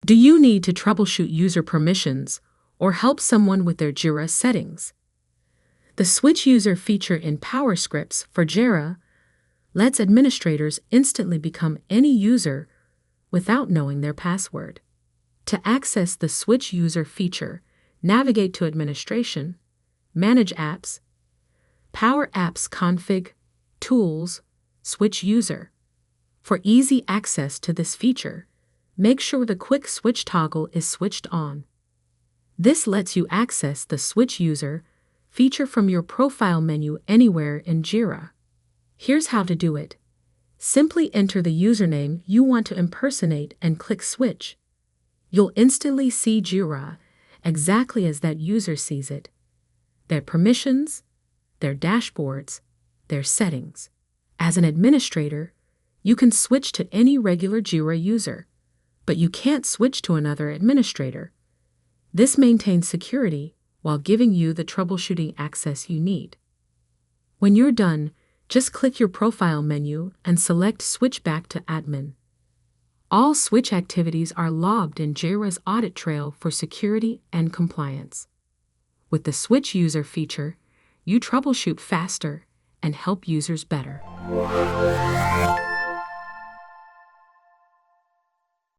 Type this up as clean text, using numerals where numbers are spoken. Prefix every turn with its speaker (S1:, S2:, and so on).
S1: Do you need to troubleshoot user permissions or help someone with their Jira settings? The Switch User feature in PowerScripts for Jira lets administrators instantly become any user without knowing their password. To access the Switch User feature, navigate to Administration, Manage Apps, Power Apps Config, Tools, Switch User. For easy access to this feature, make sure the Quick Switch toggle is switched on. This lets you access the Switch User feature from your profile menu anywhere in Jira. Here's how to do it. Simply enter the username you want to impersonate and click Switch. You'll instantly see Jira exactly as that user sees it: their permissions, their dashboards, their settings. As an administrator, you can switch to any regular Jira user, but you can't switch to another administrator. This maintains security while giving you the troubleshooting access you need. When you're done, just click your profile menu and select Switch back to Admin. All switch activities are logged in Jira's audit trail for security and compliance. With the Switch User feature, you troubleshoot faster and help users better.